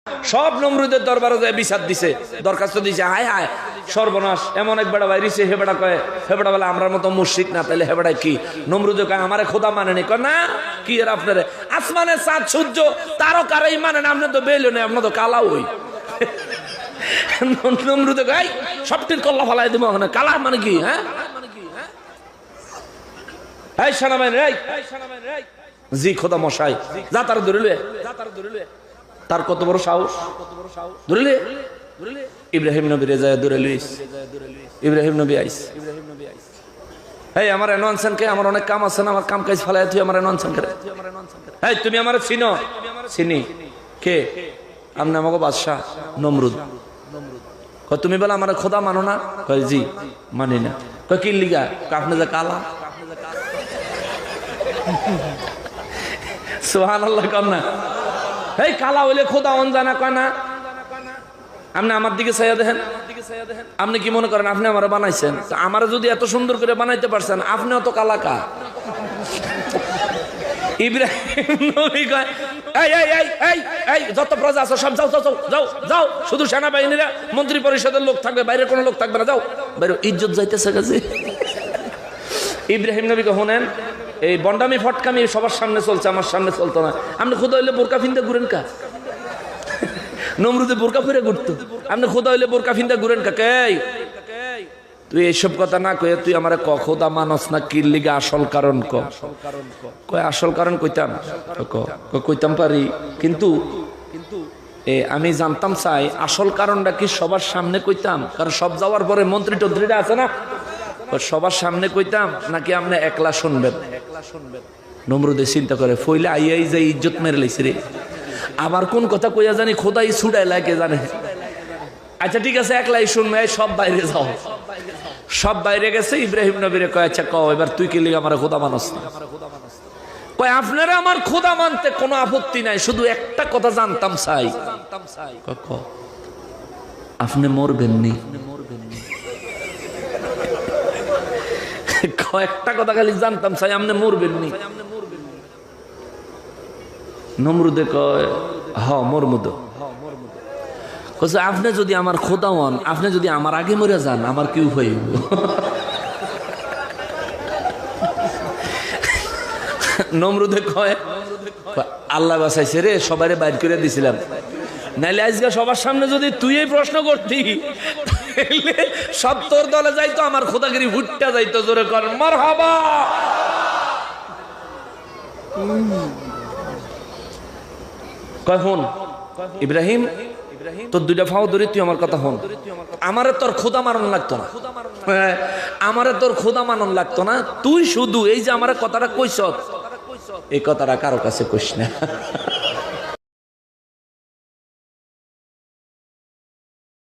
সব নমরুদের দরবারে যায় বিচার দিছে, দরখাস্ত দিছে। হায় হায় সর্বনাশ, এমন এক বেড়া বাইরিছে। হে বেড়া কয়, হে বেড়া বলে আমরার মতো মুশরিক না, তাহলে হে বেড়া কি? নমরুদে কয় আমারে খোদা মানেনি। কয় না, কি এর আপনারে আসমানের চাঁদ সূর্য তারকারই মানেন, আপনি তো বেলো না, আপনার তো কালা। ওই নমরুদে কয় সবটির কল্লা ফালাই দিব, ওখানে কালা মানে কি? হ্যাঁ এই সেনাবাহিনী, জি খোদা মশাই, যা তার ধরিলে, তার কত বড় সাহস, ধরিলে ইব্রাহিম নবী রেজায় ধরে লুইস। ইব্রাহিম নবী আইস, এই আমার এনো আনছেন কে? আমার অনেক কাম আছে না, আমার কাম কাজ ফালাই তুই আমার এনো আনছেন কে? এই তুমি আমার চিনো? চিনি। কে? আপনি আমাকে বাদশাহ নমরুদ। তুমি বলে আমার খোদা মানো না? কয় জি মানি না। কয় কি লিগা? আপনি যে কালা। সুবহানাল্লাহ কর না। এই কালা হইলে খোদা অন জানা কয় না। আপনি আমার দিকে চাইয়া দেখেন, আপনি কি মনে করেন আপনি আমার বানাইছেন? আমার যদি এত সুন্দর করে বানাইতে পারছেন, আপনিও তো কালা কা। ইব্রাহিম নবী কয় এই এই এই এই এই যত প্রজা আছে সব যাও যাও যাও যাও, শুধু সেনাবাহিনীরা মন্ত্রী পরিষদের লোক থাকবে, বাইরের কোনো লোক থাকবে না, যাও বাইরে, ইজ্জত যাইতেছে কাজে। ইব্রাহিম নবীকে শুনেন, এই বন্ডামি ফটকামি সবার সামনে চলছে, আমার সামনে চলতো না। আপনি খোদা হইলে বোরকা ফিনতে ঘুরেন কা? নমরুদে বোরকা ফিরে ঘুরতো, আপনি খোদা হইলে বোরকা ফিনতে ঘুরেন কা? কে তুই এইসব কথা না কয়ে তুই আমার ক খোদা মানস না কি লিগে? আসল কারণ ক। কয় আসল কারণ কইতাম, কইতাম পারি, কিন্তু আমি জানতাম চাই আসল কারণটা কি সবার সামনে কইতাম? কারণ সব যাওয়ার পরে মন্ত্রী টন্ত্রীরা আছে না, সবার সামনে কইতাম নাকি আপনি একলা শুনবেন? নমরুদে চিন্তা করে ফইলে আইয়াই যে ইজ্জত মেরে লাইছে রে, আবার কোন কথা কইয়া জানি খোদাই ছুড়াই লাগে জানে। আচ্ছা ঠিক আছে, একলাই শুনবে, সব বাইরে যাও। সব বাইরে গেছে। ইব্রাহিম নবীরে কয় আচ্ছা কও এবার তুই কি লিগে আমার খোদা মানস না? কয় আপনারা আমার খোদা মানতে কোনো আপত্তি নাই, শুধু একটা কথা জানতাম চাই। আপনি মরবেন নি? একটা কথা খালি জানতাম চাই, আপনি মরবেন নি? নমরুদে কয় হ মরমুদ। আপনি যদি আমার খোদা হন, আপনি যদি আমার আগে মরে যান, আমার কি উপায়? নমরুদে কয় আল্লাহ বাঁচাইছে রে, সবাই বাইর করে দিছিলাম, নাইলে আজকে সবার সামনে যদি তুই এই প্রশ্ন করতি, সব তোর দলে যাইতো, আমার খোদাগিরি ভুট্টা যাইতো। জোরে কর মারহাবা। কয় হন ইব্রাহিম, তোর দুইটা ফাও ধরে তুই আমার কথা হন, আমারে তোর খোদা মানন লাগতো না, আমারে তোর খোদা মানন লাগতো না, তুই শুধু এই যে আমার কথাটা কইছ, এই কথাটা কারো কাছে কইস না।